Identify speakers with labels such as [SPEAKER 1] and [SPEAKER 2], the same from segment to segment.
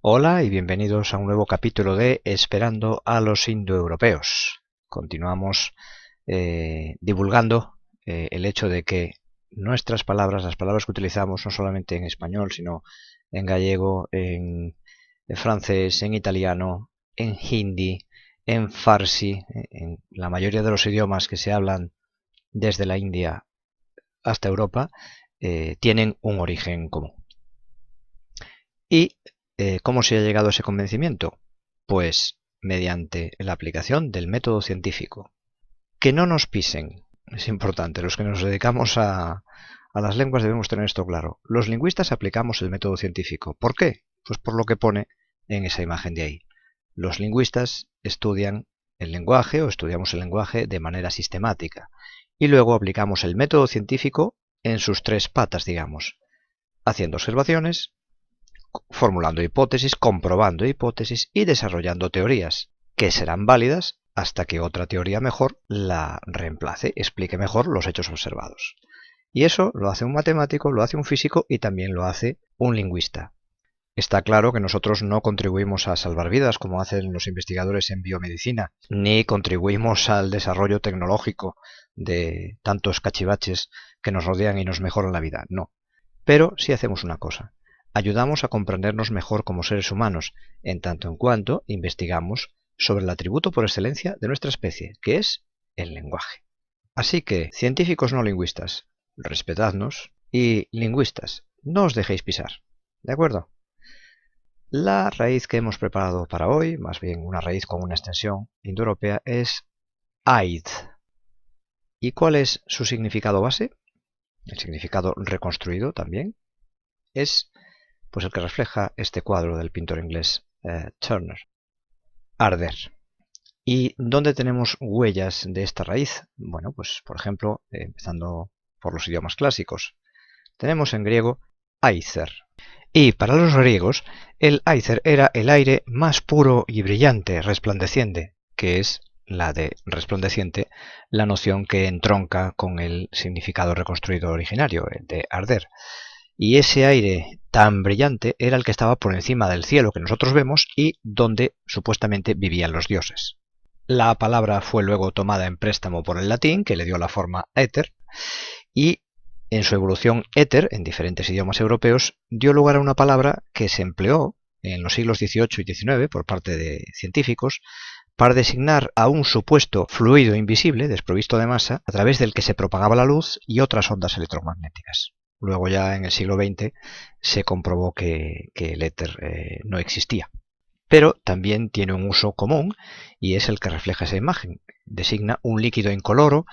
[SPEAKER 1] Hola y bienvenidos a un nuevo capítulo de Esperando a los indoeuropeos. Continuamos divulgando el hecho de que nuestras palabras, las palabras que utilizamos no solamente en español, sino en gallego, en francés, en italiano, en hindi, en farsi, en la mayoría de los idiomas que se hablan desde la India hasta Europa, tienen un origen común. Y ¿cómo se ha llegado a ese convencimiento? Pues mediante la aplicación del método científico. Que no nos pisen, es importante. Los que nos dedicamos a las lenguas debemos tener esto claro. Los lingüistas aplicamos el método científico. ¿Por qué? Pues por lo que pone en esa imagen de ahí. Los lingüistas estudian el lenguaje o estudiamos el lenguaje de manera sistemática y luego aplicamos el método científico en sus tres patas, digamos, haciendo observaciones, formulando hipótesis, comprobando hipótesis y desarrollando teorías que serán válidas hasta que otra teoría mejor la reemplace, explique mejor los hechos observados. Y eso lo hace un matemático, lo hace un físico y también lo hace un lingüista. Está claro que nosotros no contribuimos a salvar vidas como hacen los investigadores en biomedicina, ni contribuimos al desarrollo tecnológico de tantos cachivaches que nos rodean y nos mejoran la vida, no. Pero sí hacemos una cosa. Ayudamos a comprendernos mejor como seres humanos, en tanto en cuanto investigamos sobre el atributo por excelencia de nuestra especie, que es el lenguaje. Así que, científicos no lingüistas, respetadnos, y lingüistas, no os dejéis pisar. ¿De acuerdo? La raíz que hemos preparado para hoy, más bien una raíz con una extensión indoeuropea, es aid. ¿Y cuál es su significado base? El significado reconstruido también es pues el que refleja este cuadro del pintor inglés Turner. Arder. ¿Y dónde tenemos huellas de esta raíz? Bueno, pues por ejemplo, empezando por los idiomas clásicos, tenemos en griego aether. Y para los griegos, el aether era el aire más puro y brillante, resplandeciente, que es la de resplandeciente, la noción que entronca con el significado reconstruido originario, el de arder. Y ese aire tan brillante era el que estaba por encima del cielo que nosotros vemos y donde supuestamente vivían los dioses. La palabra fue luego tomada en préstamo por el latín, que le dio la forma éter, y en su evolución éter, en diferentes idiomas europeos, dio lugar a una palabra que se empleó en los siglos XVIII y XIX por parte de científicos para designar a un supuesto fluido invisible, desprovisto de masa, a través del que se propagaba la luz y otras ondas electromagnéticas. Luego ya en el siglo XX se comprobó que el éter no existía. Pero también tiene un uso común y es el que refleja esa imagen. Designa un líquido incoloro,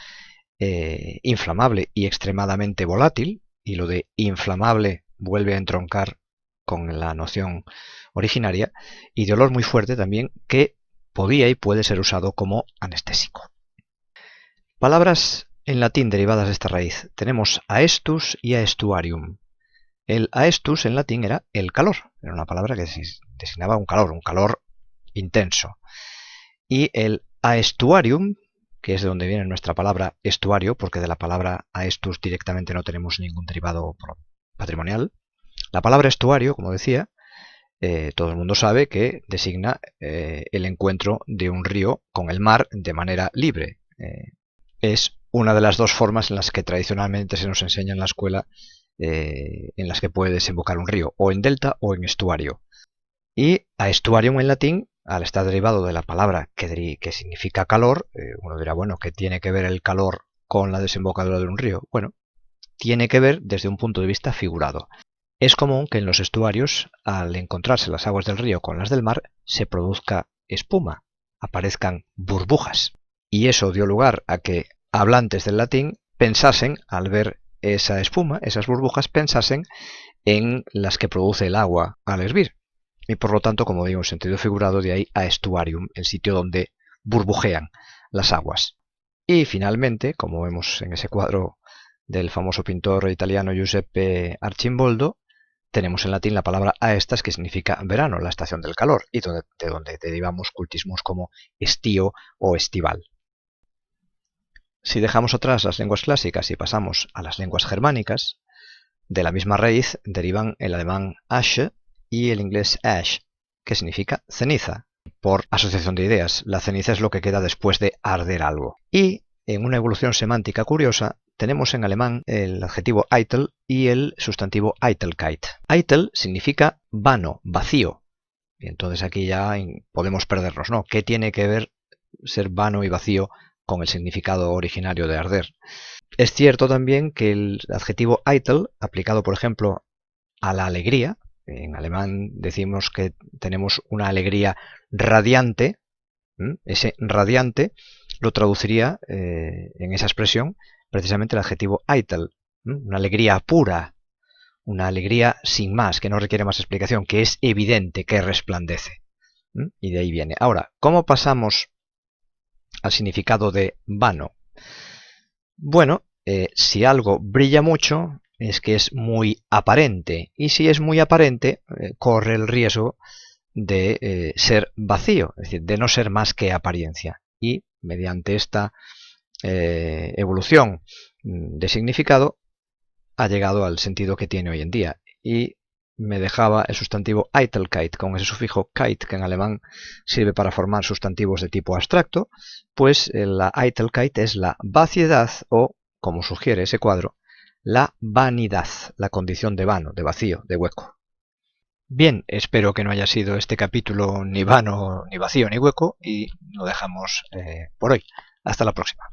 [SPEAKER 1] inflamable y extremadamente volátil, y lo de inflamable vuelve a entroncar con la noción originaria, y de olor muy fuerte también, que podía y puede ser usado como anestésico. Palabras en latín derivadas de esta raíz. Tenemos aestus y aestuarium. El aestus en latín era el calor, era una palabra que designaba un calor intenso. Y el aestuarium, que es de donde viene nuestra palabra estuario, porque de la palabra aestus directamente no tenemos ningún derivado patrimonial. La palabra estuario, como decía, todo el mundo sabe que designa el encuentro de un río con el mar de manera libre. Es una de las dos formas en las que tradicionalmente se nos enseña en la escuela en las que puede desembocar un río, o en delta o en estuario. Y aestuarium en latín, al estar derivado de la palabra que significa calor, uno dirá, bueno, ¿qué tiene que ver el calor con la desembocadura de un río? Bueno, tiene que ver desde un punto de vista figurado. Es común que en los estuarios, al encontrarse las aguas del río con las del mar, se produzca espuma, aparezcan burbujas. Y eso dio lugar a que hablantes del latín pensasen, al ver esa espuma, esas burbujas, pensasen en las que produce el agua al hervir. Y por lo tanto, como digo, en sentido figurado, de ahí a estuarium, el sitio donde burbujean las aguas. Y finalmente, como vemos en ese cuadro del famoso pintor italiano Giuseppe Arcimboldo, tenemos en latín la palabra aestas, que significa verano, la estación del calor, y de donde derivamos cultismos como estío o estival. Si dejamos atrás las lenguas clásicas y pasamos a las lenguas germánicas, de la misma raíz derivan el alemán Asche y el inglés Ash, que significa ceniza, por asociación de ideas. La ceniza es lo que queda después de arder algo. Y en una evolución semántica curiosa, tenemos en alemán el adjetivo eitel y el sustantivo Eitelkeit. Eitel significa vano, vacío. Y entonces aquí ya podemos perdernos, ¿no? ¿Qué tiene que ver ser vano y vacío con el significado originario de arder? Es cierto también que el adjetivo eitel, aplicado por ejemplo a la alegría, en alemán decimos que tenemos una alegría radiante, ese radiante lo traduciría en esa expresión precisamente el adjetivo eitel, una alegría pura, una alegría sin más, que no requiere más explicación, que es evidente, que resplandece. Y de ahí viene. Ahora, ¿cómo pasamos al significado de vano? Bueno, si algo brilla mucho, es que es muy aparente. Y si es muy aparente, corre el riesgo de ser vacío, es decir, de no ser más que apariencia. Y mediante esta evolución de significado, ha llegado al sentido que tiene hoy en día. Y me dejaba el sustantivo Eitelkeit, con ese sufijo keit, que en alemán sirve para formar sustantivos de tipo abstracto, pues la Eitelkeit es la vaciedad o, como sugiere ese cuadro, la vanidad, la condición de vano, de vacío, de hueco. Bien, espero que no haya sido este capítulo ni vano, ni vacío, ni hueco, y lo dejamos por hoy. Hasta la próxima.